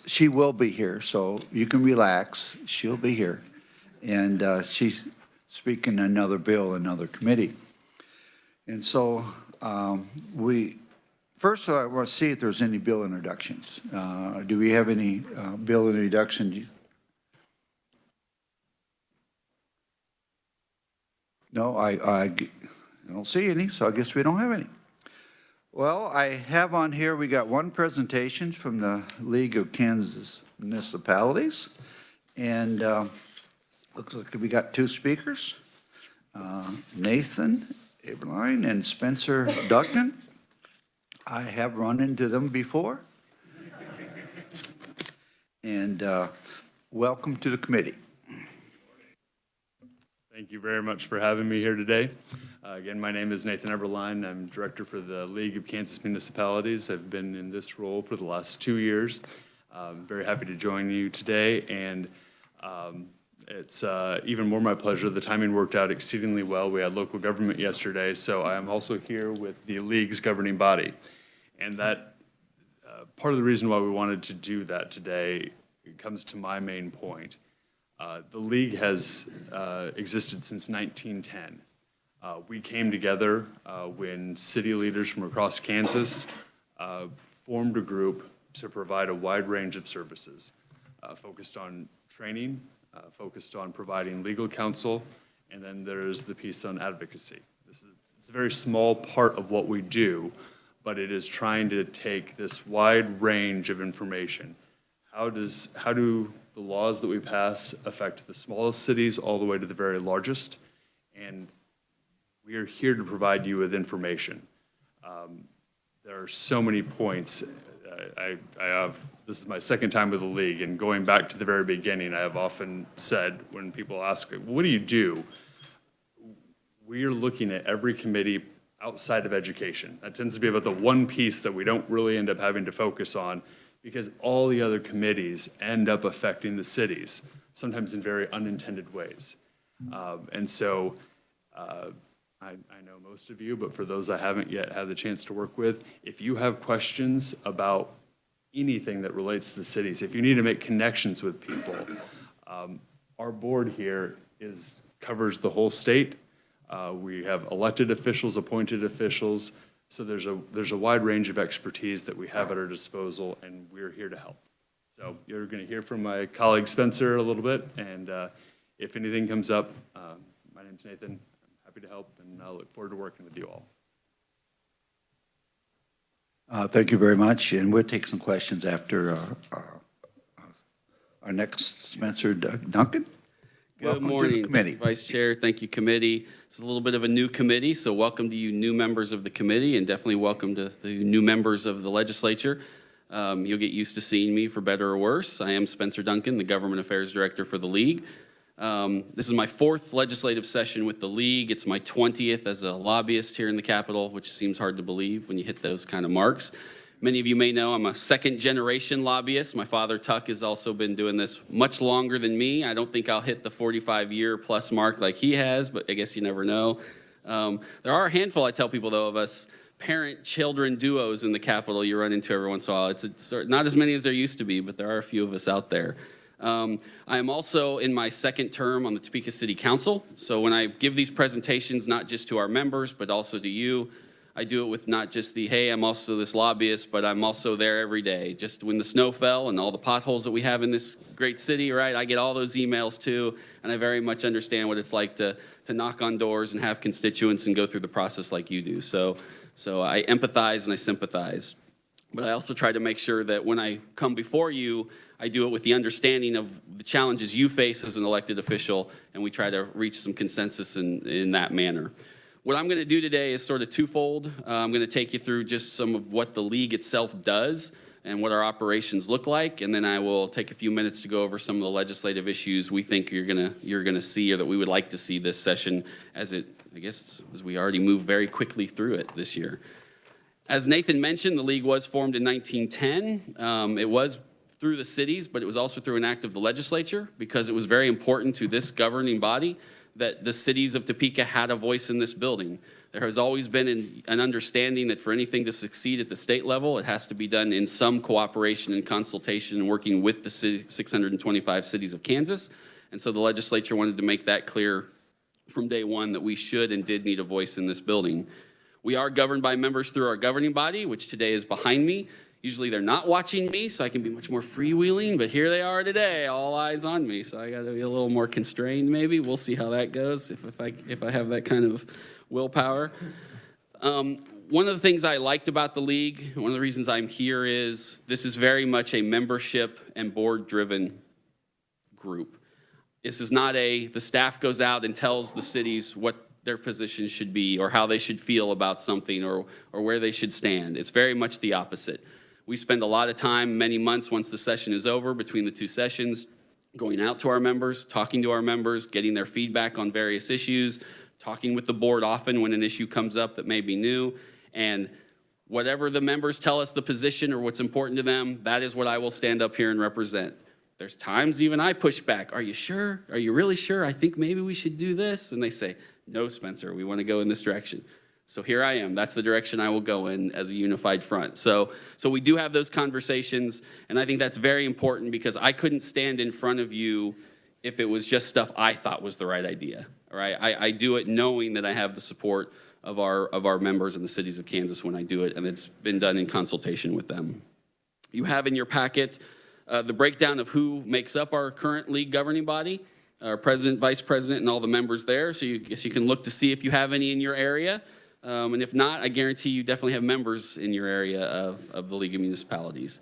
she will be here, so you can relax. She'll be here. And she's speaking another bill, another committee. And so first I want to see if there's any bill introductions. Do we have any bill introduction? No, I don't see any, so I guess we don't have any. Well, I have on here, we got one presentation from the League of Kansas Municipalities, and looks like we got two speakers, Nathan Eberlein and Spencer Duncan. I have run into them before. And welcome to the committee. Thank you very much for having me here today. Again, my name is Nathan Eberlein. I'm director for the League of Kansas Municipalities. I've been in this role for the last 2 years. I'm very happy to join you today, and it's even more my pleasure. The timing worked out exceedingly well. We had local government yesterday, so I am also here with the League's governing body. And that part of the reason why we wanted to do that today comes to my main point. The League has existed since 1910. We came together when city leaders from across Kansas formed a group to provide a wide range of services, focused on training, focused on providing legal counsel, and then there's the piece on advocacy. It's a very small part of what we do, but it is trying to take this wide range of information. How do the laws that we pass affect the smallest cities all the way to the very largest? And we are here to provide you with information. There are so many points. This is my second time with the League, and going back to the very beginning, I have often said when people ask, what do you do? We are looking at every committee outside of education. That tends to be about the one piece that we don't really end up having to focus on, because all the other committees end up affecting the cities, sometimes in very unintended ways. And so I know most of you, but for those I haven't yet had the chance to work with, if you have questions about anything that relates to the cities, if you need to make connections with people, our board here covers the whole state. We have elected officials, appointed officials, so there's a wide range of expertise that we have at our disposal, and we're here to help. So you're going to hear from my colleague Spencer a little bit, and if anything comes up, my name's Nathan. I'm happy to help, and I look forward to working with you all. Thank you very much, and we'll take some questions after our next Spencer Duncan. Good morning, Vice Chair. Thank you, committee. It's a little bit of a new committee, so welcome to you new members of the committee, and definitely welcome to the new members of the legislature. You'll get used to seeing me for better or worse. I am Spencer Duncan, the Government Affairs Director for the League. This is my 4th legislative session with the League. It's my 20th as a lobbyist here in the Capitol, which seems hard to believe when you hit those kind of marks. Many of you may know I'm a 2nd-generation lobbyist. My father, Tuck, has also been doing this much longer than me. I don't think I'll hit the 45-year-plus mark like he has, but I guess you never know. There are a handful, I tell people, though, of us parent-children duos in the Capitol you run into every once in a while. It's not as many as there used to be, but there are a few of us out there. I am also in my 2nd term on the Topeka City Council. So when I give these presentations, not just to our members, but also to you, I do it with not just the, hey, I'm also this lobbyist, but I'm also there every day. Just when the snow fell and all the potholes that we have in this great city, right, I get all those emails too, and I very much understand what it's like to knock on doors and have constituents and go through the process like you do. So I empathize and I sympathize. But I also try to make sure that when I come before you, I do it with the understanding of the challenges you face as an elected official, and we try to reach some consensus in that manner. What I'm going to do today is sort of twofold. I'm going to take you through just some of what the League itself does and what our operations look like, and then I will take a few minutes to go over some of the legislative issues we think you're gonna see, or that we would like to see this session as we already move very quickly through it this year. As Nathan mentioned, the League was formed in 1910. It was through the cities, but it was also through an act of the legislature, because it was very important to this governing body that the cities of Topeka had a voice in this building. There has always been an understanding that for anything to succeed at the state level, it has to be done in some cooperation and consultation and working with the 625 cities of Kansas. And so the legislature wanted to make that clear from day one that we should and did need a voice in this building. We are governed by members through our governing body, which today is behind me. Usually they're not watching me, so I can be much more freewheeling, but here they are today, all eyes on me. So I got to be a little more constrained maybe. We'll see how that goes if I have that kind of willpower. One of the things I liked about the league, one of the reasons I'm here is this is very much a membership and board-driven group. This is not the staff goes out and tells the cities what their position should be or how they should feel about something or where they should stand. It's very much the opposite. We spend a lot of time, many months once the session is over, between the two sessions, going out to our members, talking to our members, getting their feedback on various issues, talking with the board often when an issue comes up that may be new, and whatever the members tell us the position or what's important to them, that is what I will stand up here and represent. There's times even I push back. Are you sure? Are you really sure? I think maybe we should do this. And they say, no, Spencer, we want to go in this direction. So here I am. That's the direction I will go in as a unified front. So we do have those conversations, and I think that's very important because I couldn't stand in front of you if it was just stuff I thought was the right idea. All right? I do it knowing that I have the support of our members in the cities of Kansas when I do it, and it's been done in consultation with them. You have in your packet the breakdown of who makes up our current league governing body, our president, vice president, and all the members there. So I guess you can look to see if you have any in your area. And if not, I guarantee you definitely have members in your area of the League of Municipalities.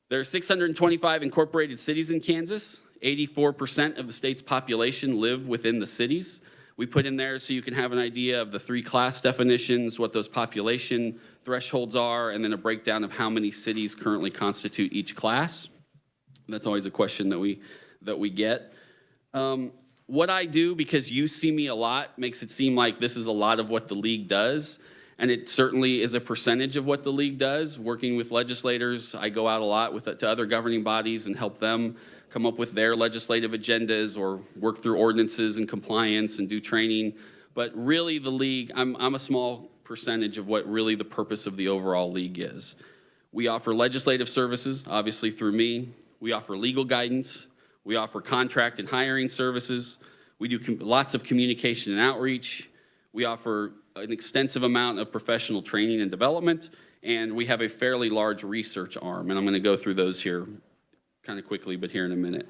There are 625 incorporated cities in Kansas. 84% of the state's population live within the cities. We put in there so you can have an idea of the 3 class definitions, what those population thresholds are, and then a breakdown of how many cities currently constitute each class. That's always a question that we get. What I do, because you see me a lot, makes it seem like this is a lot of what the league does, and it certainly is a percentage of what the league does. Working with legislators, I go out a lot to other governing bodies and help them come up with their legislative agendas or work through ordinances and compliance and do training. But really the league, I'm a small percentage of what really the purpose of the overall league is. We offer legislative services, obviously through me. We offer legal guidance. We offer contract and hiring services. We do lots of communication and outreach. We offer an extensive amount of professional training and development, and we have a fairly large research arm, and I'm going to go through those here kind of quickly, but here in a minute.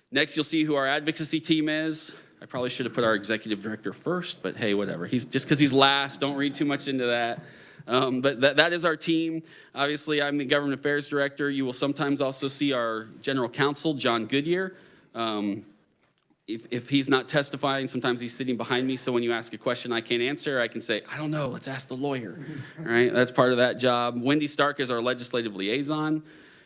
Next, you'll see who our advocacy team is. I probably should have put our executive director first, but hey, whatever. Just because he's last, don't read too much into that. But that is our team. Obviously, I'm the government affairs director. You will sometimes also see our general counsel, John Goodyear. If he's not testifying, sometimes he's sitting behind me. So when you ask a question I can't answer, I can say, I don't know, let's ask the lawyer. All right, that's part of that job. Wendy Stark is our legislative liaison.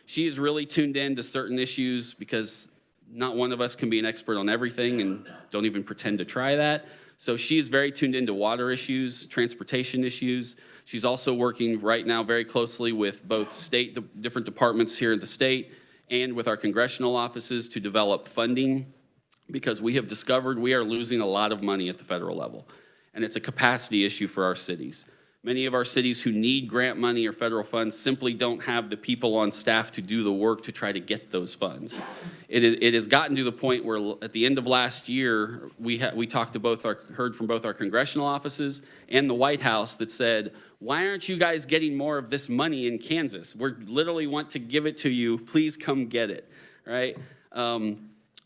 She is really tuned in to certain issues because not one of us can be an expert on everything and don't even pretend to try that. So she is very tuned into water issues, transportation issues. She's also working right now very closely with both different departments here in the state and with our congressional offices to develop funding, because we have discovered we are losing a lot of money at the federal level, and it's a capacity issue for our cities. Many of our cities who need grant money or federal funds simply don't have the people on staff to do the work to try to get those funds. It has gotten to the point where at the end of last year, we heard from both our congressional offices and the White House that said, why aren't you guys getting more of this money in Kansas? We literally want to give it to you. Please come get it, right?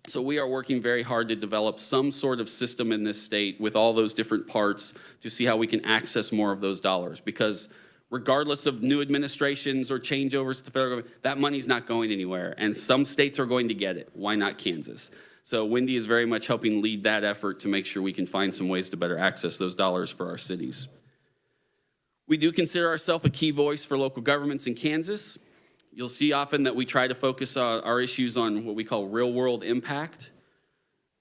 So we are working very hard to develop some sort of system in this state with all those different parts to see how we can access more of those dollars, because regardless of new administrations or changeovers to the federal government, that money's not going anywhere, and some states are going to get it. Why not Kansas? So Wendy is very much helping lead that effort to make sure we can find some ways to better access those dollars for our cities. We do consider ourselves a key voice for local governments in Kansas. You'll see often that we try to focus our issues on what we call real-world impact.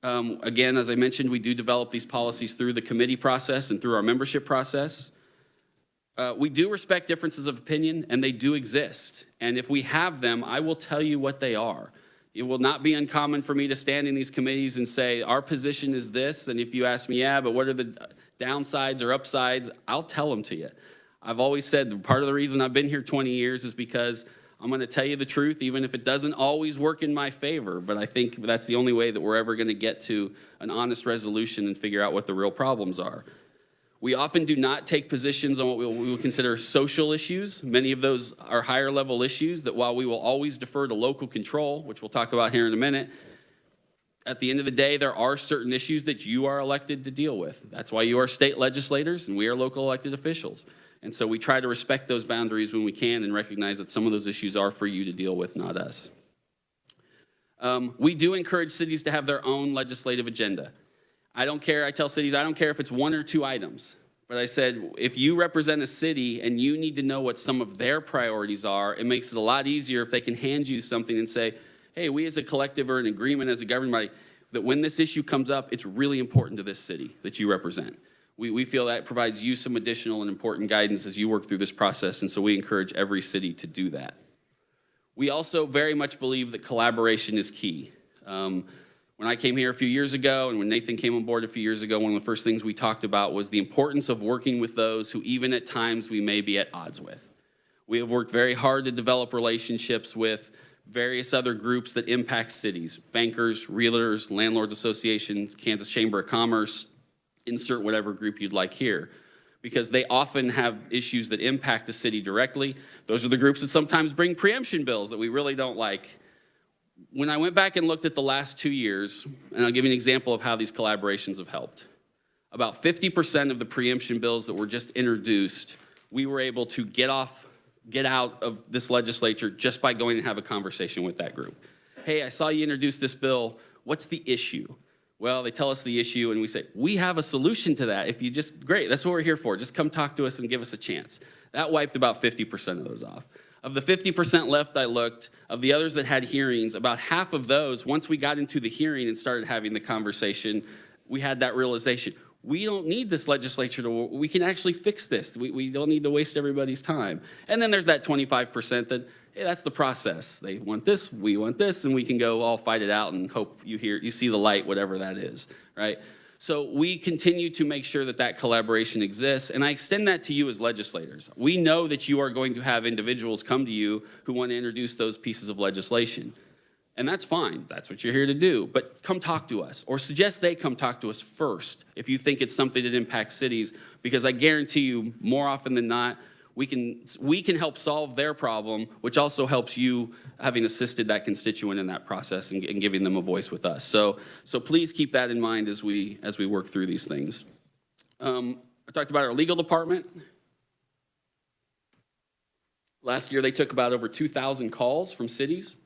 Again, as I mentioned, we do develop these policies through the committee process and through our membership process. We do respect differences of opinion, and they do exist. And if we have them, I will tell you what they are. It will not be uncommon for me to stand in these committees and say, our position is this, and if you ask me, yeah, but what are the downsides or upsides, I'll tell them to you. I've always said part of the reason I've been here 20 years is because I'm going to tell you the truth, even if it doesn't always work in my favor. But I think that's the only way that we're ever going to get to an honest resolution and figure out what the real problems are. We often do not take positions on what we will consider social issues. Many of those are higher level issues that while we will always defer to local control, which we'll talk about here in a minute, at the end of the day, there are certain issues that you are elected to deal with. That's why you are state legislators and we are local elected officials. And so we try to respect those boundaries when we can and recognize that some of those issues are for you to deal with, not us. We do encourage cities to have their own legislative agenda. I don't care, I tell cities, I don't care if it's 1 or 2 items. But I said, if you represent a city and you need to know what some of their priorities are, it makes it a lot easier if they can hand you something and say, hey, we as a collective or an agreement as a governing body, that when this issue comes up, it's really important to this city that you represent. We feel that provides you some additional and important guidance as you work through this process, and so we encourage every city to do that. We also very much believe that collaboration is key. When I came here a few years ago and when Nathan came on board a few years ago, one of the first things we talked about was the importance of working with those who even at times we may be at odds with. We have worked very hard to develop relationships with various other groups that impact cities, bankers, realtors, landlords associations, Kansas Chamber of Commerce, insert whatever group you'd like here, because they often have issues that impact the city directly. Those are the groups that sometimes bring preemption bills that we really don't like. When I went back and looked at the last 2 years, and I'll give you an example of how these collaborations have helped. About 50% of the preemption bills that were just introduced, we were able to get out of this legislature just by going and have a conversation with that group. Hey, I saw you introduce this bill. What's the issue? Well, they tell us the issue and we say, we have a solution to that. If you just, great, that's what we're here for. Just come talk to us and give us a chance. That wiped about 50% of those off. Of the 50% left I looked, of the others that had hearings, about half of those, once we got into the hearing and started having the conversation, we had that realization. We don't need this legislature we can actually fix this. We don't need to waste everybody's time. And then there's that 25% that, hey, that's the process. They want this, we want this, and we can go all fight it out and hope you see the light, whatever that is, right? So we continue to make sure that that collaboration exists, and I extend that to you as legislators. We know that you are going to have individuals come to you who want to introduce those pieces of legislation. And that's fine, that's what you're here to do, but come talk to us, or suggest they come talk to us first if you think it's something that impacts cities, because I guarantee you, more often than not, we can help solve their problem, which also helps you having assisted that constituent in that process and giving them a voice with us. So please keep that in mind as we work through these things. I talked about our legal department. Last year, they took about over 2,000 calls from cities.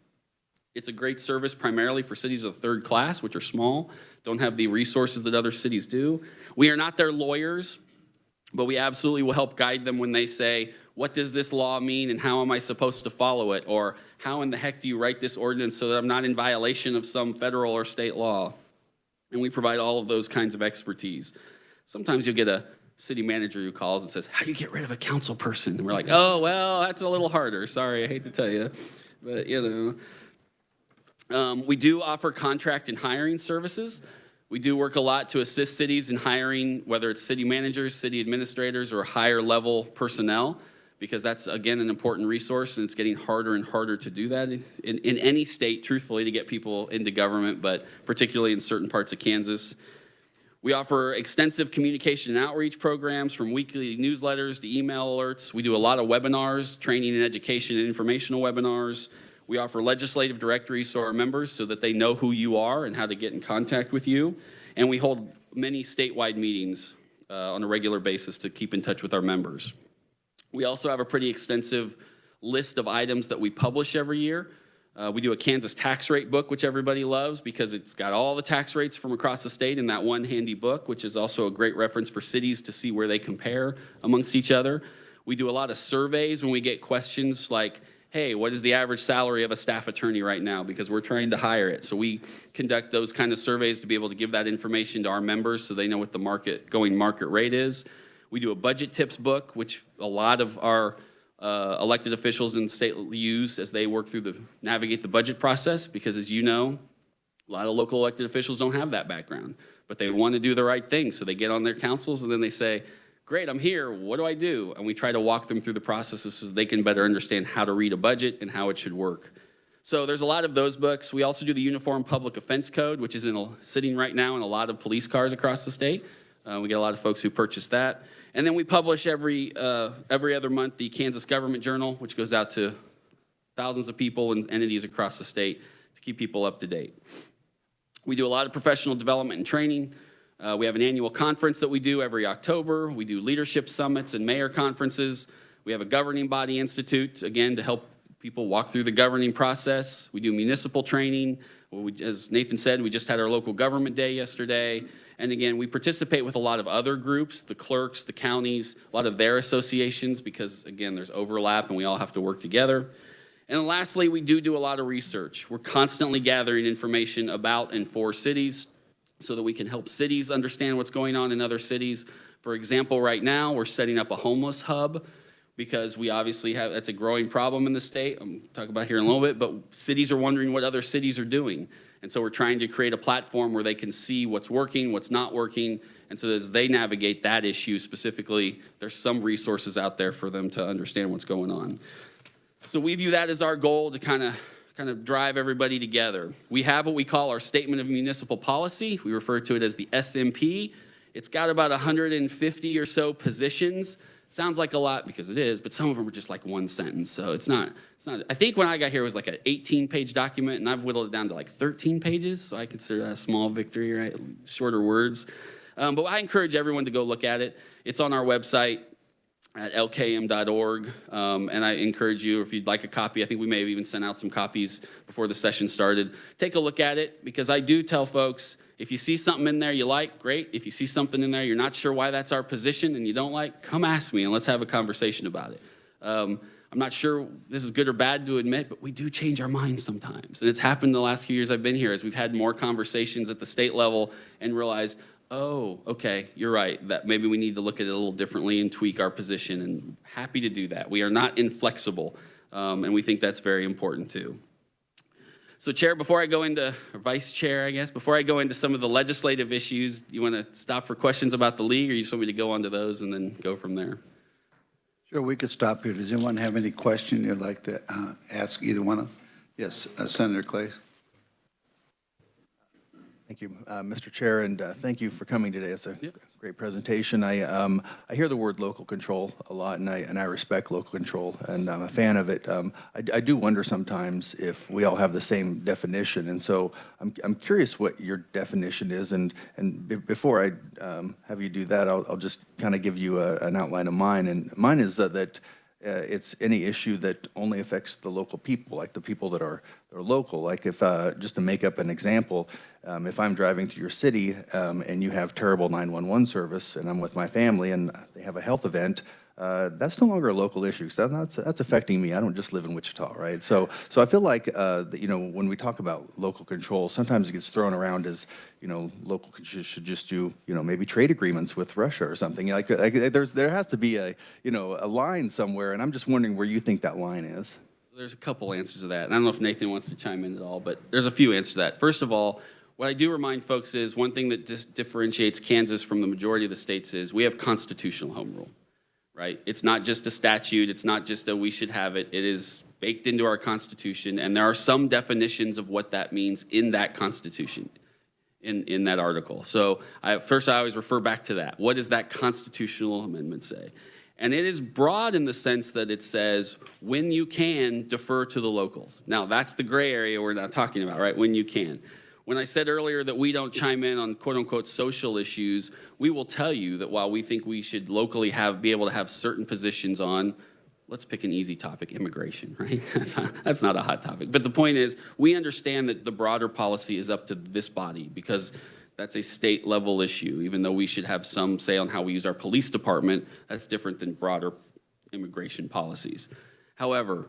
It's a great service primarily for cities of third class, which are small, don't have the resources that other cities do. We are not their lawyers, but we absolutely will help guide them when they say, what does this law mean and how am I supposed to follow it? Or how in the heck do you write this ordinance so that I'm not in violation of some federal or state law? And we provide all of those kinds of expertise. Sometimes you'll get a city manager who calls and says, how do you get rid of a council person? And we're like, oh, well, that's a little harder. Sorry, I hate to tell you. But, you know. We do offer contract and hiring services. We do work a lot to assist cities in hiring, whether it's city managers, city administrators, or higher level personnel, because that's, again, an important resource, and it's getting harder and harder to do that in any state, truthfully, to get people into government, but particularly in certain parts of Kansas. We offer extensive communication and outreach programs, from weekly newsletters to email alerts. We do a lot of webinars, training and education and informational webinars. We offer legislative directories to our members so that they know who you are and how to get in contact with you. And we hold many statewide meetings on a regular basis to keep in touch with our members. We also have a pretty extensive list of items that we publish every year. We do a Kansas tax rate book, which everybody loves because it's got all the tax rates from across the state in that one handy book, which is also a great reference for cities to see where they compare amongst each other. We do a lot of surveys when we get questions like, hey, what is the average salary of a staff attorney right now? Because we're trying to hire it. So we conduct those kind of surveys to be able to give that information to our members so they know what the going market rate is. We do a budget tips book, which a lot of our elected officials in the state use as they work through navigate the budget process, because as you know, a lot of local elected officials don't have that background, but they want to do the right thing. So they get on their councils and then they say, great, I'm here, what do I do? And we try to walk them through the processes so they can better understand how to read a budget and how it should work. So there's a lot of those books. We also do the Uniform Public Offense Code, which is sitting right now in a lot of police cars across the state. We get a lot of folks who purchase that. And then we publish every other month the Kansas Government Journal, which goes out to thousands of people and entities across the state to keep people up to date. We do a lot of professional development and training. We have an annual conference that we do every October. We do leadership summits and mayor conferences. We have a governing body institute, again, to help people walk through the governing process. We do municipal training. As Nathan said, we just had our local government day yesterday. And again, we participate with a lot of other groups, the clerks, the counties, a lot of their associations, because again, there's overlap and we all have to work together. And then lastly, we do a lot of research. We're constantly gathering information about and for cities so that we can help cities understand what's going on in other cities. For example, right now, we're setting up a homeless hub because we obviously have, that's a growing problem in the state. I'm talking about here in a little bit, but cities are wondering what other cities are doing. And so we're trying to create a platform where they can see what's working, what's not working, and so as they navigate that issue specifically, there's some resources out there for them to understand what's going on. So we view that as our goal to kind of drive everybody together. We have what we call our Statement of Municipal Policy. We refer to it as the SMP. It's got about 150 or so positions. Sounds like a lot because it is, but some of them are just like one sentence, so it's not. I think when I got here it was like an 18-page document, and I've whittled it down to like 13 pages, so I consider that a small victory, right? Shorter words. But I encourage everyone to go look at it. It's on our website at lkm.org, and I encourage you, if you'd like a copy, I think we may have even sent out some copies before the session started. Take a look at it, because I do tell folks, if you see something in there you like, great. If you see something in there you're not sure why that's our position and you don't like, come ask me and let's have a conversation about it. I'm not sure this is good or bad to admit, but we do change our minds sometimes. And it's happened the last few years I've been here as we've had more conversations at the state level and realized, oh, okay, you're right, that maybe we need to look at it a little differently and tweak our position, and happy to do that. We are not inflexible, and we think that's very important too. So Chair, before I go into, or Vice Chair, I guess, before I go into some of the legislative issues, you want to stop for questions about the league, or you just want me to go on to those and then go from there? Sure, we could stop here. Does anyone have any question you'd like to ask either one of them? Yes, Senator Clay. Thank you, Mr. Chair, and thank you for coming today. It's a great presentation. I hear the word local control a lot, and I respect local control, and I'm a fan of it. I do wonder sometimes if we all have the same definition, and so I'm curious what your definition is. And before I have you do that, I'll just kind of give you an outline of mine. And mine is that it's any issue that only affects the local people, like the people that are local. Like if, just to make up an example, if I'm driving through your city and you have terrible 911 service and I'm with my family and they have a health event, that's no longer a local issue. So that's affecting me. I don't just live in Wichita, right? So I feel like, you know, when we talk about local control, sometimes it gets thrown around as, you know, local should just do, you know, maybe trade agreements with Russia or something. Like there has to be a, you know, a line somewhere, and I'm just wondering where you think that line is. There's a couple answers to that, and I don't know if Nathan wants to chime in at all, but there's a few answers to that. First of all, what I do remind folks is one thing that differentiates Kansas from the majority of the states is we have constitutional home rule, right? It's not just a statute. It's not just a we should have it. It is baked into our Constitution, and there are some definitions of what that means in that Constitution, in that article. So first I always refer back to that. What does that constitutional amendment say? And it is broad in the sense that it says, when you can, defer to the locals. Now, that's the gray area we're not talking about, right? When you can. When I said earlier that we don't chime in on quote-unquote social issues, we will tell you that while we think we should locally be able to have certain positions on, let's pick an easy topic, immigration, right? That's not a hot topic. But the point is, we understand that the broader policy is up to this body because that's a state level issue. Even though we should have some say on how we use our police department, that's different than broader immigration policies. However,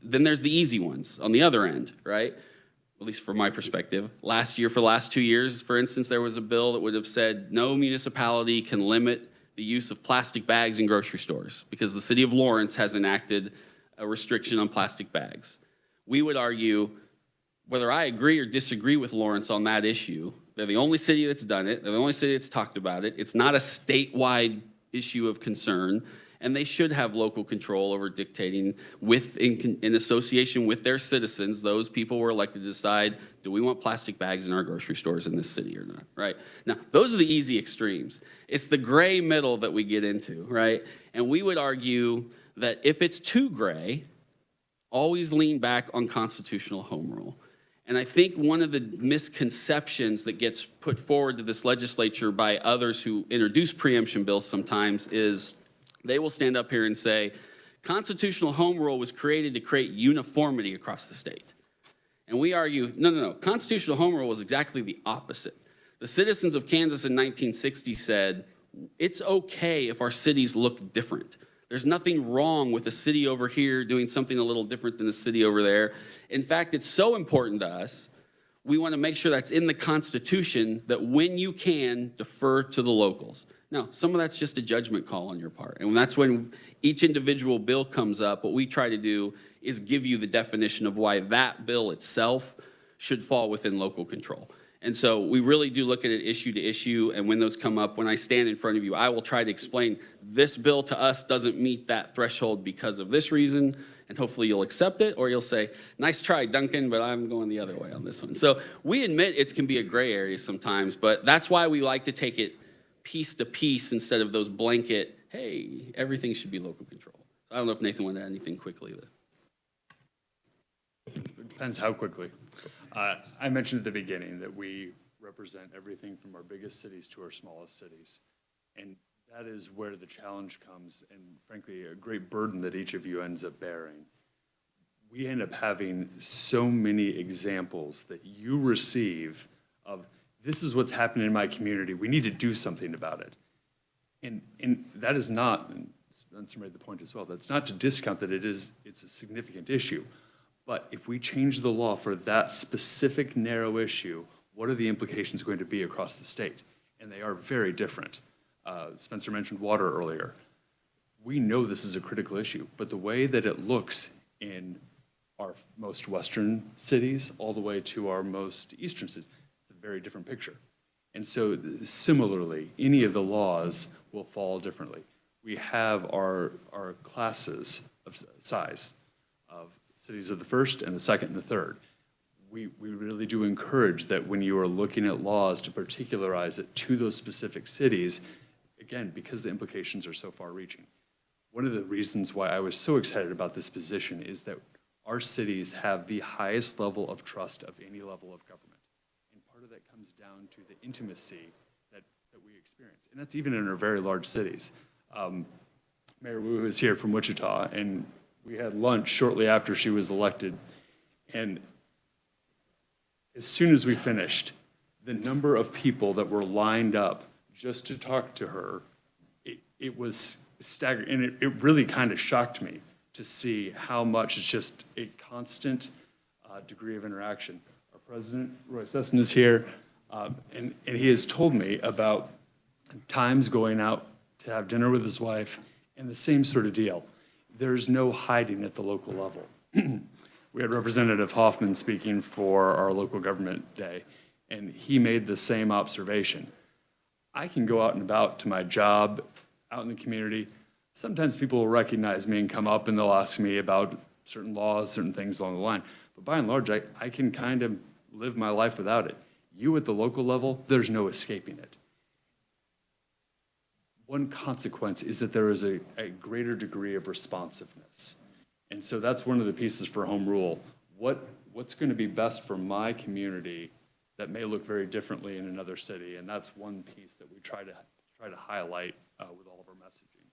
then there's the easy ones on the other end, right? At least from my perspective. Last year, for the last 2 years, for instance, there was a bill that would have said no municipality can limit the use of plastic bags in grocery stores because the city of Lawrence has enacted a restriction on plastic bags. We would argue, whether I agree or disagree with Lawrence on that issue, they're the only city that's done it. They're the only city that's talked about it. It's not a statewide issue of concern, and they should have local control over dictating in association with their citizens. Those people were elected to decide, do we want plastic bags in our grocery stores in this city or not, right? Now, those are the easy extremes. It's the gray middle that we get into, right? And we would argue that if it's too gray, always lean back on constitutional home rule. And I think one of the misconceptions that gets put forward to this legislature by others who introduce preemption bills sometimes is they will stand up here and say, constitutional home rule was created to create uniformity across the state. And we argue, no. Constitutional home rule was exactly the opposite. The citizens of Kansas in 1960 said, it's okay if our cities look different. There's nothing wrong with a city over here doing something a little different than the city over there. In fact, it's so important to us, we want to make sure that's in the Constitution that when you can, defer to the locals. Now, some of that's just a judgment call on your part. And that's when each individual bill comes up, what we try to do is give you the definition of why that bill itself should fall within local control. And so we really do look at it issue to issue, and when those come up, when I stand in front of you, I will try to explain this bill to us doesn't meet that threshold because of this reason, and hopefully you'll accept it, or you'll say, nice try, Duncan, but I'm going the other way on this one. So we admit it can be a gray area sometimes, but that's why we like to take it piece to piece instead of those blanket, hey, everything should be local control. I don't know if Nathan wanted to add anything quickly. It depends how quickly. I mentioned at the beginning that we represent everything from our biggest cities to our smallest cities. And that is where the challenge comes, and frankly, a great burden that each of you ends up bearing. We end up having so many examples that you receive of, this is what's happening in my community. We need to do something about it. And that is not, and Spencer made the point as well, that's not to discount that it's a significant issue. But if we change the law for that specific narrow issue, what are the implications going to be across the state? And they are very different. Spencer mentioned water earlier. We know this is a critical issue, but the way that it looks in our most western cities all the way to our most eastern cities, it's a very different picture. And so similarly, any of the laws will fall differently. We have our classes of size of cities of the first and the second and the third. We really do encourage that when you are looking at laws to particularize it to those specific cities, again, because the implications are so far reaching. One of the reasons why I was so excited about this position is that our cities have the highest level of trust of any level of government. And part of that comes down to the intimacy that we experience. And that's even in our very large cities. Mayor Wu is here from Wichita, and we had lunch shortly after she was elected. And as soon as we finished, the number of people that were lined up just to talk to her, it was staggering. And it really kind of shocked me to see how much it's just a constant degree of interaction. Our president, Roy Sesson, is here, and he has told me about times going out to have dinner with his wife, and the same sort of deal. There's no hiding at the local level. We had Representative Hoffman speaking for our local government day, and he made the same observation. I can go out and about to my job, out in the community. Sometimes people will recognize me and come up and they'll ask me about certain laws, certain things along the line. But by and large, I can kind of live my life without it. You at the local level, there's no escaping it. One consequence is that there is a greater degree of responsiveness. And so that's one of the pieces for home rule. What's going to be best for my community that may look very differently in another city? And that's one piece that we try to highlight with all of our messaging.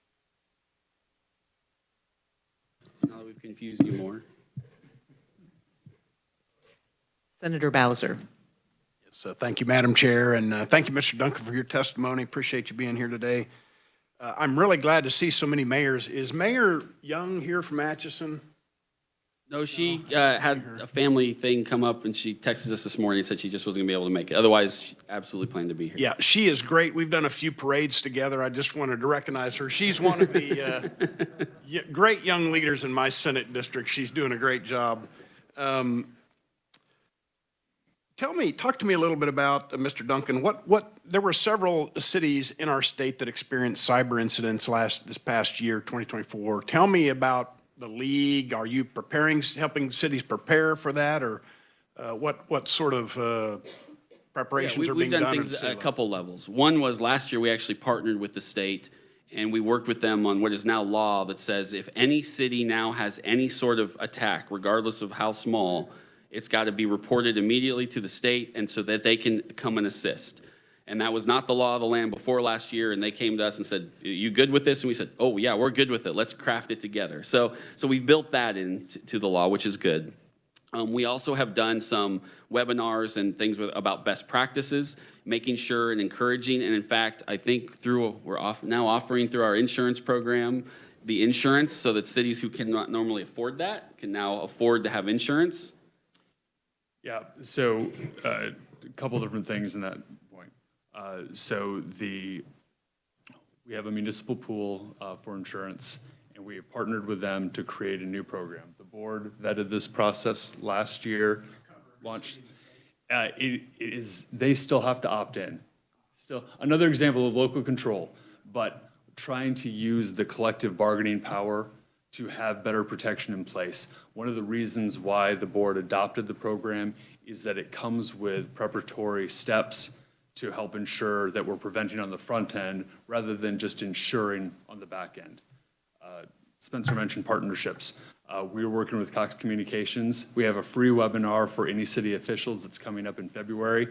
Now that we've confused you more. Senator Bowser. Yes, thank you, Madam Chair, and thank you, Mr. Duncan, for your testimony. Appreciate you being here today. I'm really glad to see so many mayors. Is Mayor Young here from Atchison? No, she had a family thing come up, and she texted us this morning and said she just wasn't going to be able to make it. Otherwise, she absolutely planned to be here. Yeah, she is great. We've done a few parades together. I just wanted to recognize her. She's one of the great young leaders in my Senate district. She's doing a great job. Talk to me a little bit about, Mr. Duncan, there were several cities in our state that experienced cyber incidents this past year, 2024. Tell me about the league. Are you helping cities prepare for that, or what sort of preparations are being done? We've done things at a couple levels. One was last year we actually partnered with the state, and we worked with them on what is now law that says if any city now has any sort of attack, regardless of how small, it's got to be reported immediately to the state, and so that they can come and assist. And that was not the law of the land before last year, and they came to us and said, you good with this? And we said, oh yeah, we're good with it. Let's craft it together. So we've built that into the law, which is good. We also have done some webinars and things about best practices, making sure and encouraging, and in fact, I think we're now offering through our insurance program, the insurance, so that cities who cannot normally afford that can now afford to have insurance. Yeah, so a couple different things in that point. We have a municipal pool for insurance, and we have partnered with them to create a new program. The board vetted this process last year, launched. They still have to opt in. Still, another example of local control, but trying to use the collective bargaining power to have better protection in place. One of the reasons why the board adopted the program is that it comes with preparatory steps to help ensure that we're preventing on the front end rather than just ensuring on the back end. Spencer mentioned partnerships. We're working with Cox Communications. We have a free webinar for any city officials that's coming up in February.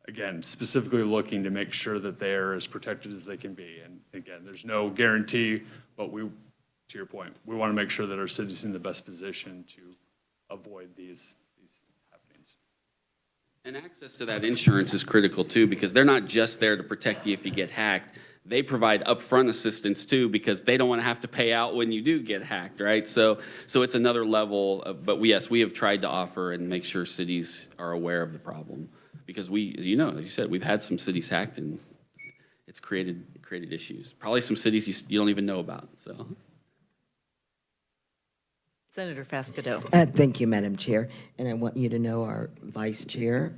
Again, specifically looking to make sure that they're as protected as they can be. And again, there's no guarantee, but to your point, we want to make sure that our city's in the best position to avoid these happenings. And access to that insurance is critical too, because they're not just there to protect you if you get hacked. They provide upfront assistance too, because they don't want to have to pay out when you do get hacked, right? So it's another level, but yes, we have tried to offer and make sure cities are aware of the problem. Because as you know, as you said, we've had some cities hacked and it's created issues. Probably some cities you don't even know about, so. Senator Fasquedo. Thank you, Madam Chair. And I want you to know our Vice Chair,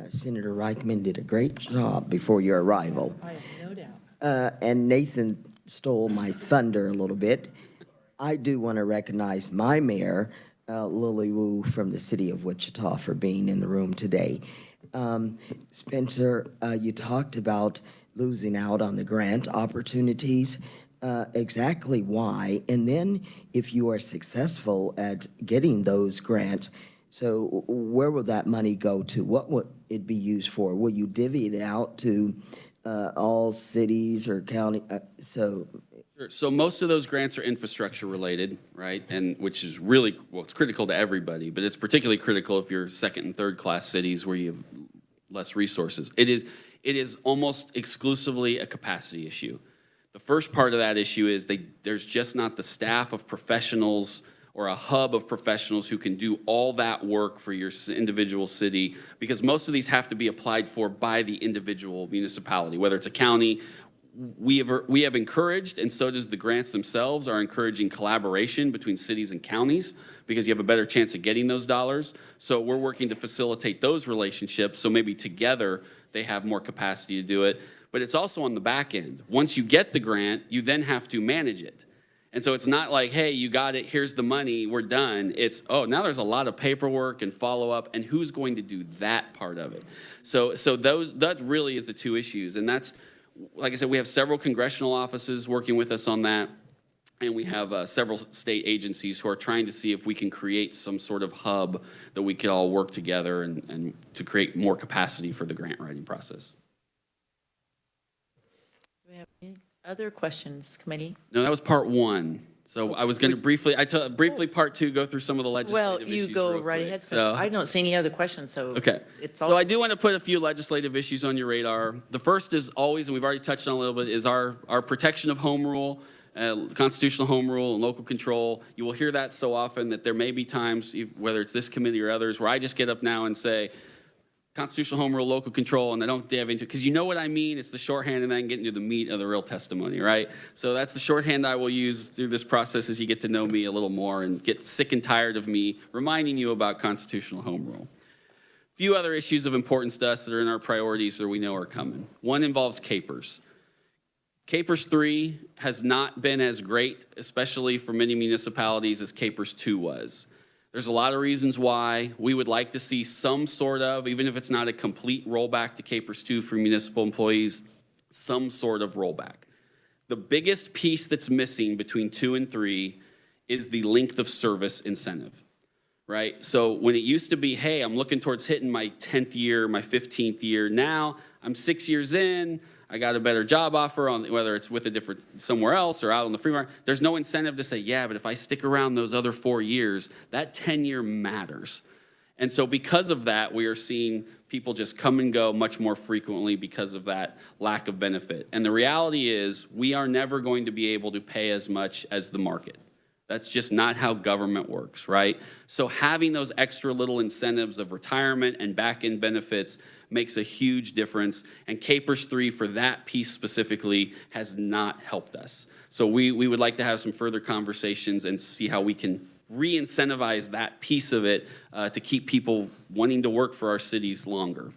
Senator Reichman, did a great job before your arrival. I have no doubt. And Nathan stole my thunder a little bit. I do want to recognize my mayor, Lily Wu from the city of Wichita, for being in the room today. Spencer, you talked about losing out on the grant opportunities. Exactly why, and then if you are successful at getting those grants, so where will that money go to? What would it be used for? Will you divvy it out to all cities or county? Sure. So most of those grants are infrastructure related, right? And which is really, well, it's critical to everybody, but it's particularly critical if you're second and third class cities where you have less resources. It is almost exclusively a capacity issue. The first part of that issue is there's just not the staff of professionals or a hub of professionals who can do all that work for your individual city, because most of these have to be applied for by the individual municipality, whether it's a county. We have encouraged, and so does the grants themselves, are encouraging collaboration between cities and counties because you have a better chance of getting those dollars. So we're working to facilitate those relationships so maybe together they have more capacity to do it. But it's also on the back end. Once you get the grant, you then have to manage it. And so it's not like, hey, you got it, here's the money, we're done. It's, oh, now there's a lot of paperwork and follow-up, and who's going to do that part of it? So that really is the two issues. And that's, like I said, we have several congressional offices working with us on that, and we have several state agencies who are trying to see if we can create some sort of hub that we could all work together and to create more capacity for the grant writing process. Do we have any other questions, committee? No, that was part one. So I was going to briefly part two, go through some of the legislative issues. Well, you go real right quick. ahead. So, I don't see any other questions, so. okay. It's all. So I do want to put a few legislative issues on your radar. The first is always, and we've already touched on a little bit, is our protection of home rule. constitutional home rule and local control. You will hear that so often that there may be times, whether it's this committee or others, where I just get up now and say, constitutional home rule, local control, and I don't dive into it, because you know what I mean. It's the shorthand, and then I can get into the meat of the real testimony, right? So that's the shorthand I will use through this process as you get to know me a little more and get sick and tired of me reminding you about constitutional home rule. A few other issues of importance to us that are in our priorities that we know are coming. One involves CAPERS. CAPERS 3 has not been as great, especially for many municipalities, as CAPERS 2 was. There's a lot of reasons why. We would like to see some sort of, even if it's not a complete rollback to CAPERS 2 for municipal employees, some sort of rollback. The biggest piece that's missing between 2 and 3 is the length of service incentive, right? So when it used to be, hey, I'm looking towards hitting my 10th year, my 15th year, now I'm 6 years in, I got a better job offer, on whether it's with a different somewhere else or out on the free market. There's no incentive to say, yeah, but if I stick around those other 4 years, that 10-year matters. And so because of that, we are seeing people just come and go much more frequently because of that lack of benefit. And the reality is we are never going to be able to pay as much as the market. That's just not how government works, right? So having those extra little incentives of retirement and back-end benefits makes a huge difference. And CAPERS 3 for that piece specifically has not helped us. So we would like to have some further conversations and see how we can re-incentivize that piece of it to keep people wanting to work for our cities longer.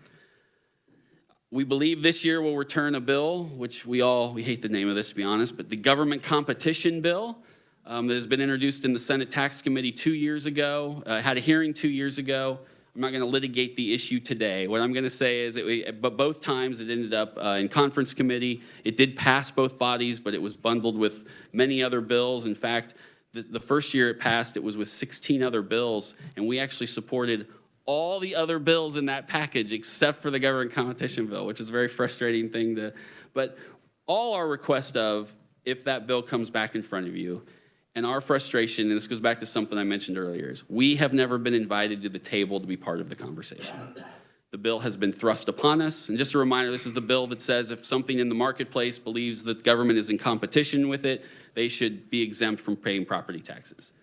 We believe this year we'll return a bill, which we hate the name of this to be honest, but the government competition bill. That has been introduced in the Senate Tax Committee 2 years ago, had a hearing 2 years ago. I'm not going to litigate the issue today. What I'm going to say is but both times it ended up in conference committee. It did pass both bodies, but it was bundled with many other bills. In fact, the first year it passed, it was with 16 other bills, and we actually supported all the other bills in that package except for the government competition bill, which is a very frustrating thing to, but all our request of, if that bill comes back in front of you, and our frustration, and this goes back to something I mentioned earlier, is we have never been invited to the table to be part of the conversation. The bill has been thrust upon us. And just a reminder, this is the bill that says if something in the marketplace believes that government is in competition with it, they should be exempt from paying property taxes.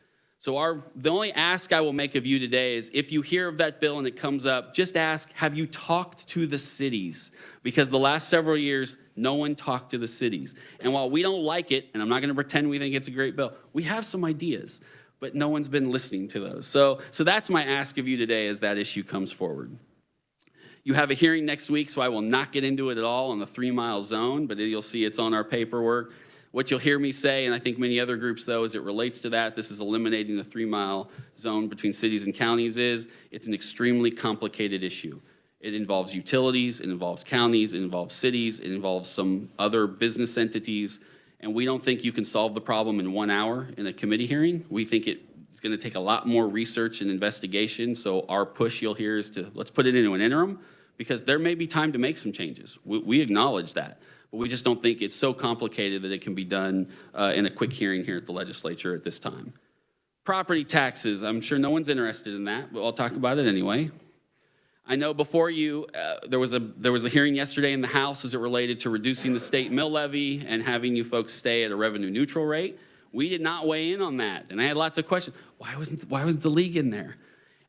So the only ask I will make of you today is if you hear of that bill and it comes up, just ask, have you talked to the cities? Because the last several years, no one talked to the cities. And while we don't like it, and I'm not going to pretend we think it's a great bill, we have some ideas, but no one's been listening to those. So that's my ask of you today as that issue comes forward. You have a hearing next week, so I will not get into it at all on the 3-mile zone, but you'll see it's on our paperwork. What you'll hear me say, and I think many other groups though, as it relates to that, this is eliminating the 3-mile zone between cities and counties, it's an extremely complicated issue. It involves utilities, it involves counties, it involves cities, it involves some other business entities, and we don't think you can solve the problem in 1 hour in a committee hearing. We think it's gonna take a lot more research and investigation, so our push you'll hear is to, let's put it into an interim, because there may be time to make some changes. We acknowledge that. But we just don't think it's so complicated that it can be done in a quick hearing here at the legislature at this time. Property taxes, I'm sure no one's interested in that, but I'll talk about it anyway. I know before you, there was a hearing yesterday in the House as it related to reducing the state mill levy and having you folks stay at a revenue neutral rate. We did not weigh in on that, and I had lots of questions. Why wasn't the league in there?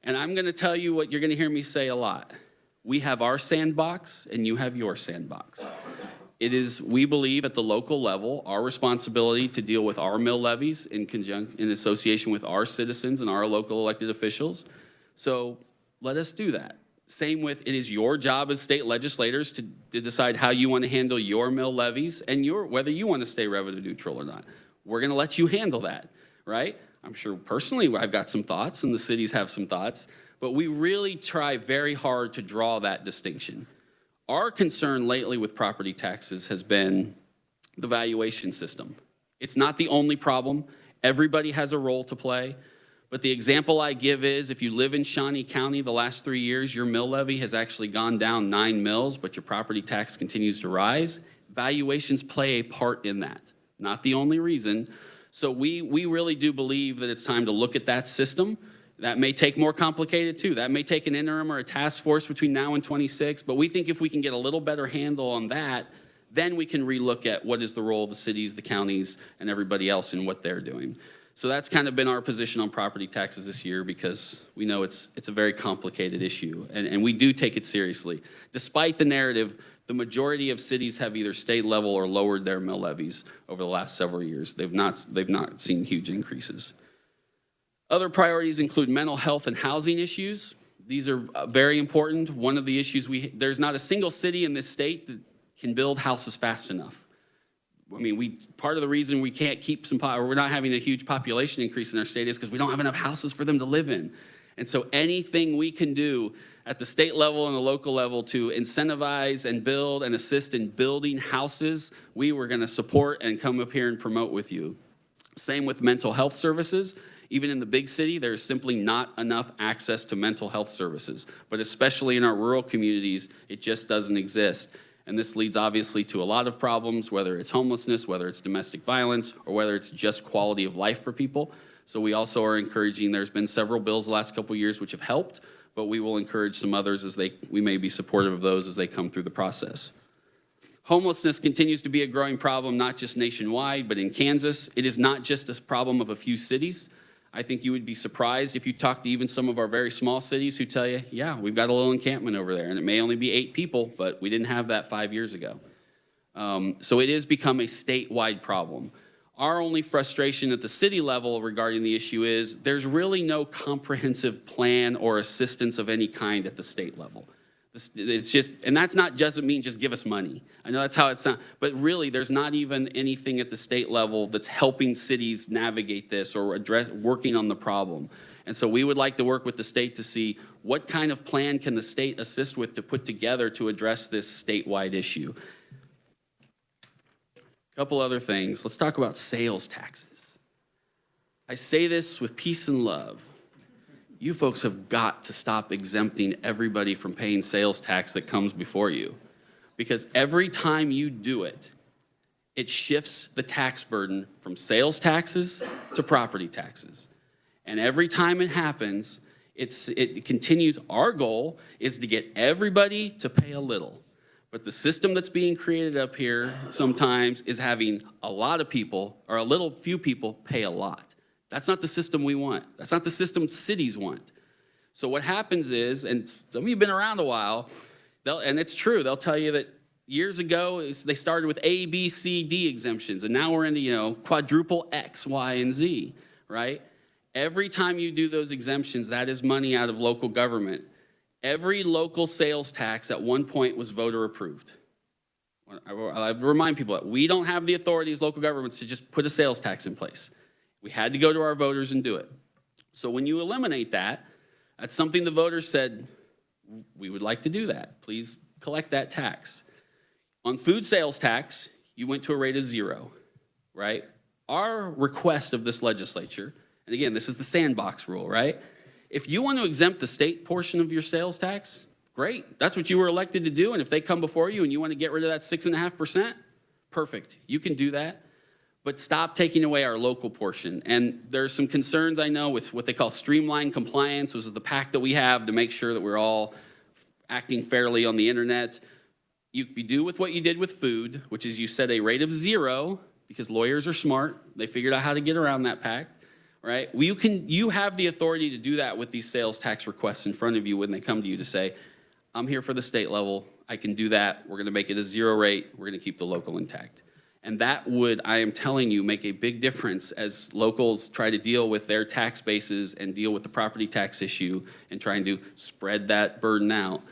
And I'm gonna tell you what you're gonna hear me say a lot. We have our sandbox and you have your sandbox. It is, we believe, at the local level, our responsibility to deal with our mill levies in association with our citizens and our local elected officials. So let us do that. Same with, it is your job as state legislators to decide how you want to handle your mill levies and whether you want to stay revenue neutral or not. We're going to let you handle that, right? I'm sure personally I've got some thoughts and the cities have some thoughts, but we really try very hard to draw that distinction. Our concern lately with property taxes has been the valuation system. It's not the only problem. Everybody has a role to play. But the example I give is if you live in Shawnee County the last 3 years, your mill levy has actually gone down 9 mills, but your property tax continues to rise. Valuations play a part in that, not the only reason. So we really do believe that it's time to look at that system. That may take more complicated too. That may take an interim or a task force between now and 26, but we think if we can get a little better handle on that, then we can relook at what is the role of the cities, the counties, and everybody else in what they're doing. So that's kind of been our position on property taxes this year, because we know it's a very complicated issue, and we do take it seriously. Despite the narrative, the majority of cities have either state level or lowered their mill levies over the last several years. They've not seen huge increases. Other priorities include mental health and housing issues. These are very important. One of the issues there's not a single city in this state that can build houses fast enough. I mean, part of the reason we can't keep we're not having a huge population increase in our state is because we don't have enough houses for them to live in. And so anything we can do at the state level and the local level to incentivize and build and assist in building houses, we were going to support and come up here and promote with you. Same with mental health services. Even in the big city, there's simply not enough access to mental health services. But especially in our rural communities, it just doesn't exist. And this leads obviously to a lot of problems, whether it's homelessness, whether it's domestic violence, or whether it's just quality of life for people. So we also are encouraging, there's been several bills the last couple of years which have helped, but we will encourage some others as we may be supportive of those as they come through the process. Homelessness continues to be a growing problem, not just nationwide, but in Kansas. It is not just a problem of a few cities. I think you would be surprised if you talk to even some of our very small cities who tell you, yeah, we've got a little encampment over there, and it may only be 8 people, but we didn't have that 5 years ago. So it has become a statewide problem. Our only frustration at the city level regarding the issue is there's really no comprehensive plan or assistance of any kind at the state level. It's just, and that's not doesn't mean just give us money. I know that's how it sounds, but really there's not even anything at the state level that's helping cities navigate this or working on the problem. And so we would like to work with the state to see what kind of plan can the state assist with to put together to address this statewide issue. A couple other things. Let's talk about sales taxes. I say this with peace and love. You folks have got to stop exempting everybody from paying sales tax that comes before you. Because every time you do it, it shifts the tax burden from sales taxes to property taxes. And every time it happens, it continues. Our goal is to get everybody to pay a little. But the system that's being created up here sometimes is having a lot of people, or a few people, pay a lot. That's not the system we want. That's not the system cities want. So what happens is, and some of you have been around a while, and it's true, they'll tell you that years ago, they started with A, B, C, D exemptions, and now we're into, quadruple X, Y, and Z, right? Every time you do those exemptions, that is money out of local government. Every local sales tax at one point was voter approved. I remind people that we don't have the authority as local governments to just put a sales tax in place. We had to go to our voters and do it. So when you eliminate that, that's something the voters said, we would like to do that. Please collect that tax. On food sales tax, you went to a rate of 0, right? Our request of this legislature, and again, this is the sandbox rule, right? If you want to exempt the state portion of your sales tax, great. That's what you were elected to do. And if they come before you and you want to get rid of that 6.5%, perfect. You can do that. But stop taking away our local portion. And there's some concerns, I know, with what they call streamlined compliance, which is the pact that we have to make sure that we're all acting fairly on the internet. If you do with what you did with food, which is you set a rate of 0, because lawyers are smart, they figured out how to get around that pact, right? Well, you have the authority to do that with these sales tax requests in front of you when they come to you to say, I'm here for the state level, I can do that, we're gonna make it a 0 rate, we're gonna keep the local intact. And that would, I am telling you, make a big difference as locals try to deal with their tax bases and deal with the property tax issue and trying to spread that burden out.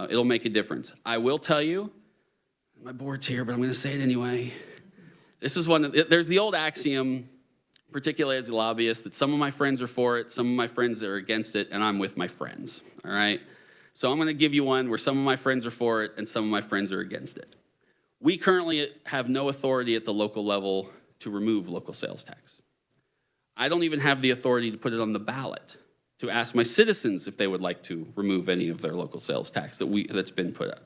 It'll make a difference. I will tell you, my board's here, but I'm gonna say it anyway. This is there's the old axiom, particularly as a lobbyist, that some of my friends are for it, some of my friends are against it, and I'm with my friends, all right? So I'm gonna give you one where some of my friends are for it and some of my friends are against it. We currently have no authority at the local level to remove local sales tax. I don't even have the authority to put it on the ballot to ask my citizens if they would like to remove any of their local sales tax that's been put up.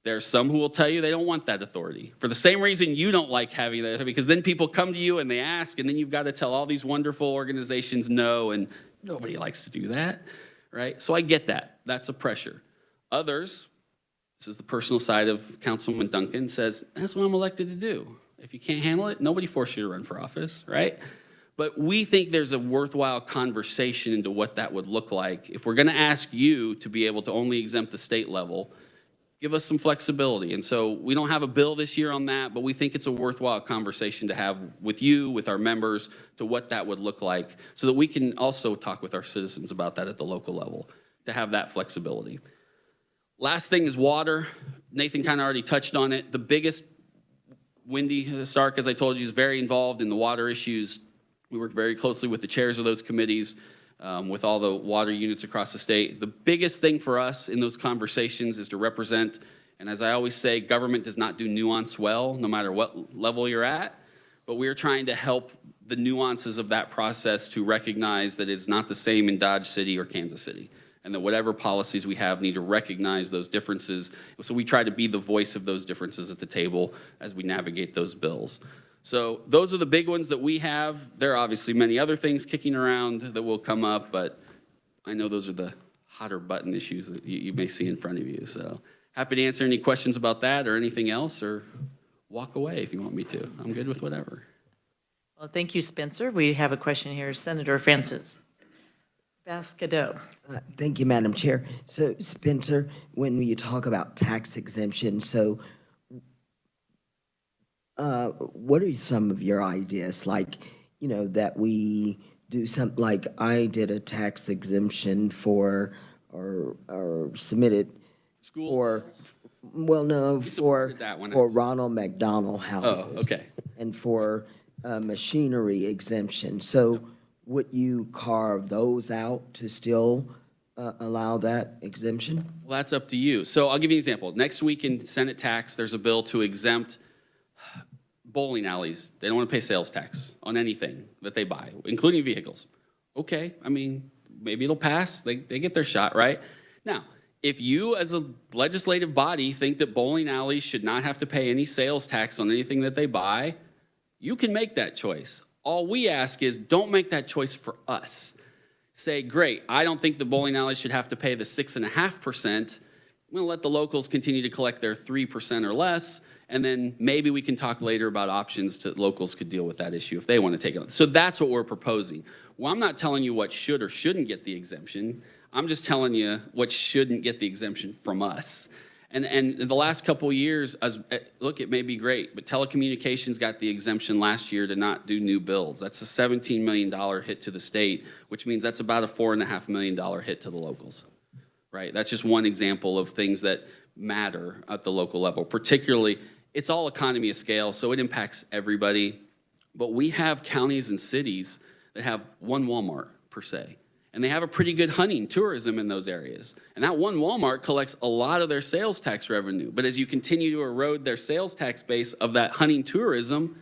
There are some who will tell you they don't want that authority for the same reason you don't like having that, because then people come to you and they ask, and then you've got to tell all these wonderful organizations no, and nobody likes to do that, right? So I get that. That's a pressure. Others This is the personal side of Councilman Duncan, says, that's what I'm elected to do. If you can't handle it, nobody forced you to run for office, right? But we think there's a worthwhile conversation into what that would look like. If we're gonna ask you to be able to only exempt the state level, give us some flexibility. And so we don't have a bill this year on that, but we think it's a worthwhile conversation to have with you, with our members, to what that would look like, so that we can also talk with our citizens about that at the local level, to have that flexibility. Last thing is water. Nathan kind of already touched on it. The biggest, Wendy Stark, as I told you, is very involved in the water issues. We work very closely with the chairs of those committees, with all the water units across the state. The biggest thing for us in those conversations is to represent, and as I always say, government does not do nuance well, no matter what level you're at, but we're trying to help the nuances of that process to recognize that it's not the same in Dodge City or Kansas City, and that whatever policies we have need to recognize those differences. So we try to be the voice of those differences at the table as we navigate those bills. So those are the big ones that we have. There are obviously many other things kicking around that will come up, but I know those are the hotter button issues that you may see in front of you. So happy to answer any questions about that or anything else, or walk away if you want me to. I'm good with whatever. Well, thank you, Spencer. We have a question here. Senator Francis Vascado. Thank you, Madam Chair. So, Spencer, when you talk about tax exemption, so what are some of your ideas? Like, you know, that we do something like I did a tax exemption for, or submitted for, well, no, for Ronald McDonald houses. Oh, okay. And for machinery exemption. So would you carve those out to still allow that exemption? Well, that's up to you. So I'll give you an example. Next week in Senate tax, there's a bill to exempt bowling alleys. They don't want to pay sales tax on anything that they buy, including vehicles. Okay, I mean, maybe it'll pass. They get their shot, right? Now, if you as a legislative body think that bowling alleys should not have to pay any sales tax on anything that they buy, you can make that choice. All we ask is don't make that choice for us. Say, great, I don't think the bowling alleys should have to pay the 6.5%. I'm gonna let the locals continue to collect their 3% or less, and then maybe we can talk later about options to locals could deal with that issue if they want to take it on. So that's what we're proposing. Well, I'm not telling you what should or shouldn't get the exemption. I'm just telling you what shouldn't get the exemption from us. And in the last couple of years, look, it may be great, but telecommunications got the exemption last year to not do new builds. That's a $17 million hit to the state, which means that's about a $4.5 million hit to the locals, right? That's just one example of things that matter at the local level. Particularly, it's all economy of scale, so it impacts everybody. But we have counties and cities that have one Walmart, per se. And they have a pretty good hunting tourism in those areas. And that one Walmart collects a lot of their sales tax revenue. But as you continue to erode their sales tax base of that hunting tourism,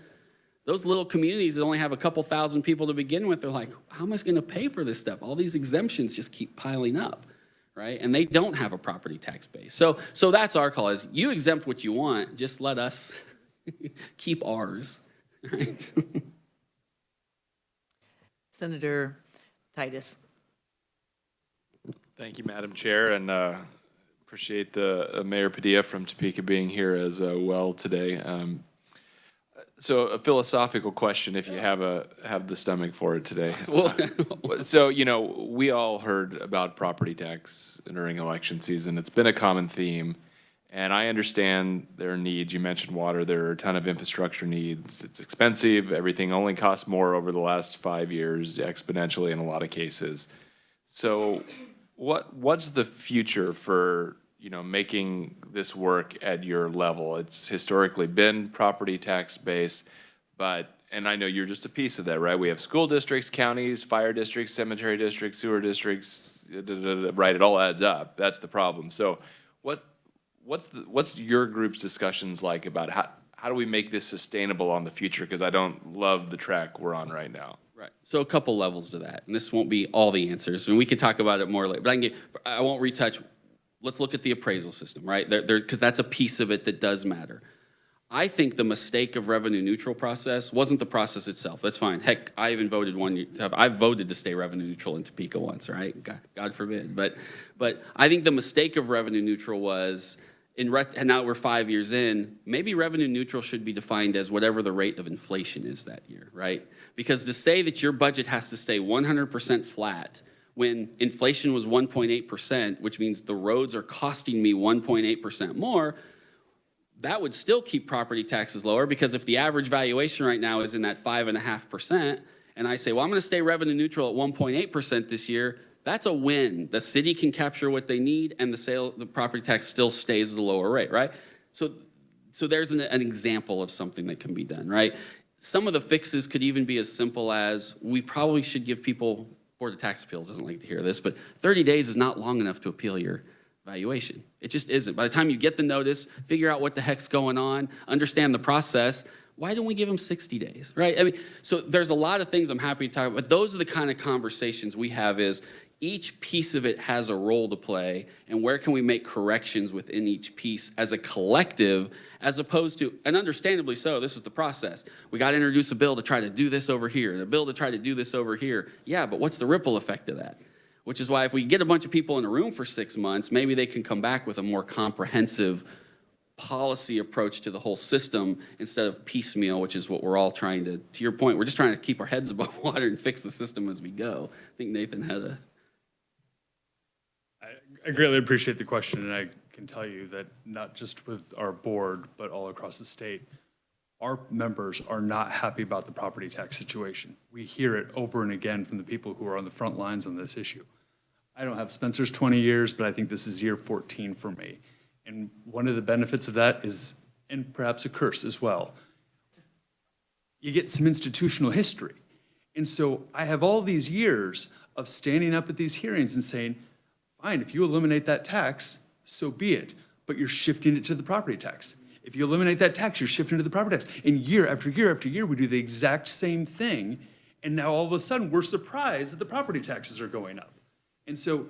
those little communities that only have a couple thousand people to begin with, they're like, how am I going to pay for this stuff? All these exemptions just keep piling up, right? And they don't have a property tax base. So that's our call, is you exempt what you want, just let us keep ours, right? Senator Titus. Thank you, Madam Chair, and appreciate the Mayor Padilla from Topeka being here as well today. So a philosophical question, if you have the stomach for it today. So, you know, we all heard about property tax during election season. It's been a common theme, and I understand there are needs. You mentioned water. There are a ton of infrastructure needs. It's expensive. Everything only costs more over the last 5 years, exponentially in a lot of cases. So what's the future for, you know, making this work at your level? It's historically been property tax based, and I know you're just a piece of that, right? We have school districts, counties, fire districts, cemetery districts, sewer districts, right? It all adds up. That's the problem. So what's your group's discussions like about how do we make this sustainable on the future? Because I don't love the track we're on right now. Right. So a couple levels to that, and this won't be all the answers, and we can talk about it more later. But I won't retouch. Let's look at the appraisal system, right? Because that's a piece of it that does matter. I think the mistake of revenue neutral process wasn't the process itself. That's fine. Heck, I even voted I voted to stay revenue neutral in Topeka once, right? God forbid. But I think the mistake of revenue neutral was and now we're 5 years in, maybe revenue neutral should be defined as whatever the rate of inflation is that year, right? Because to say that your budget has to stay 100% flat when inflation was 1.8%, which means the roads are costing me 1.8% more, that would still keep property taxes lower, because if the average valuation right now is in that 5.5%, and I say, well, I'm gonna stay revenue neutral at 1.8% this year, that's a win. The city can capture what they need, and the property tax still stays at a lower rate, right? So there's an example of something that can be done, right? Some of the fixes could even be as simple as, we probably should give people, Board of Tax Appeals doesn't like to hear this, but 30 days is not long enough to appeal your valuation. It just isn't. By the time you get the notice, figure out what the heck's going on, understand the process, why don't we give them 60 days, right? I mean, so there's a lot of things I'm happy to talk about, but those are the kind of conversations we have. Is each piece of it has a role to play, and where can we make corrections within each piece as a collective, as opposed to, and understandably so, this is the process. We got to introduce a bill to try to do this over here, and a bill to try to do this over here. Yeah, but what's the ripple effect of that? Which is why if we get a bunch of people in a room for 6 months, maybe they can come back with a more comprehensive policy approach to the whole system instead of piecemeal, which is what we're all trying to your point, we're just trying to keep our heads above water and fix the system as we go. I think Nathan had a... I greatly appreciate the question, and I can tell you that not just with our board, but all across the state, our members are not happy about the property tax situation. We hear it over and again from the people who are on the front lines on this issue. I don't have Spencer's 20 years, but I think this is year 14 for me. And one of the benefits of that is, and perhaps a curse as well, you get some institutional history. And so I have all these years of standing up at these hearings and saying, fine, if you eliminate that tax, so be it, but you're shifting it to the property tax. If you eliminate that tax, you're shifting to the property tax. And year after year after year, we do the exact same thing. And now all of a sudden, we're surprised that the property taxes are going up. And so,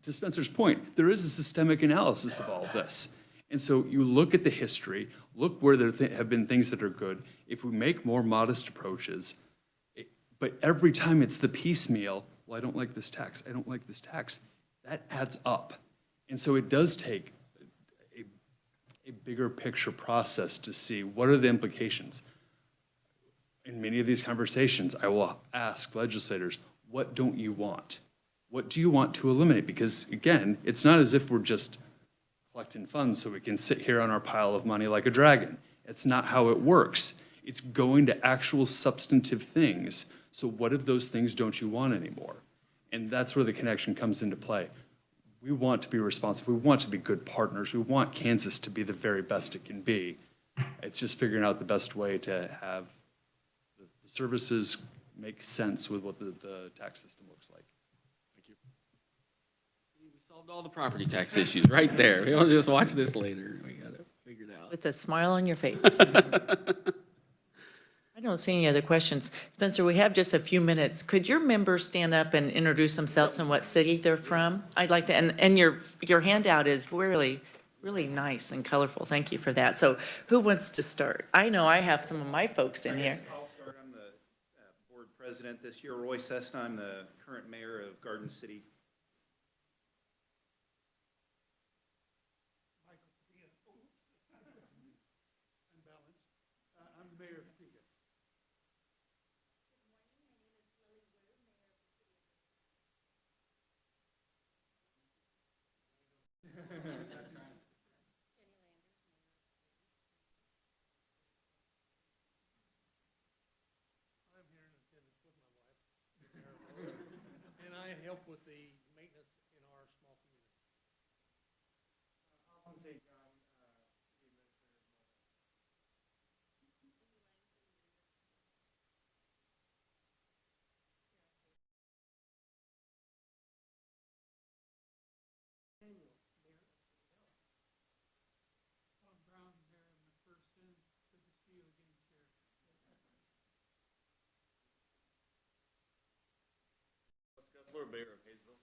to Spencer's point, there is a systemic analysis of all of this. And so you look at the history, look where there have been things that are good. If we make more modest approaches, but every time it's the piecemeal, well, I don't like this tax, I don't like this tax, that adds up. And so it does take a bigger picture process to see what are the implications. In many of these conversations, I will ask legislators, what don't you want? What do you want to eliminate? Because again, it's not as if we're just collecting funds so we can sit here on our pile of money like a dragon. It's not how it works. It's going to actual substantive things. So what if those things don't you want anymore? And that's where the connection comes into play. We want to be responsive. We want to be good partners. We want Kansas to be the very best it can be. It's just figuring out the best way to have the services make sense with what the tax system looks like. Thank you. We solved all the property tax issues right there. We'll just watch this later. We got it figured out. With a smile on your face. I don't see any other questions. Spencer, we have just a few minutes. Could your members stand up and introduce themselves and what city they're from? I'd like to, and your handout is really, really nice and colorful. Thank you for that. So who wants to start? I know I have some of my folks in here. I'll start. I'm the board president this year. Roy Cessna, I'm the current mayor of Garden City. I'm the mayor of Topeka. I'm here in attendance with my wife, and I help with the maintenance in our small community. Austin St. John, city administrator. Tom Brown, Mayor McPherson. Good to see you again, Chair. Kessler, Mayor of Hayesville.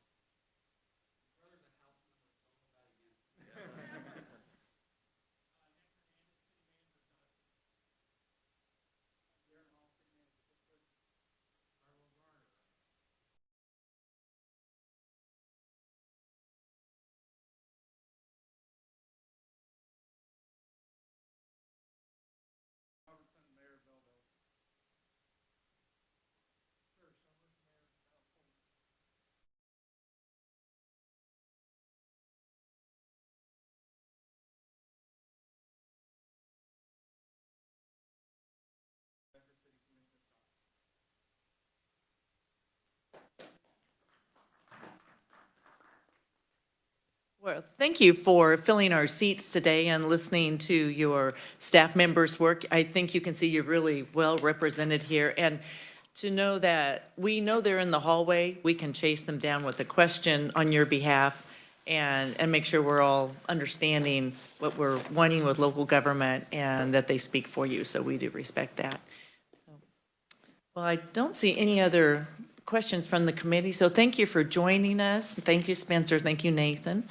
Well, thank you for filling our seats today and listening to your staff members' work. I think you can see you're really well represented here. And to know that we know they're in the hallway, we can chase them down with a question on your behalf and make sure we're all understanding what we're wanting with local government and that they speak for you. So we do respect that. So, well, I don't see any other questions from the committee. So thank you for joining us. Thank you, Spencer. Thank you, Nathan.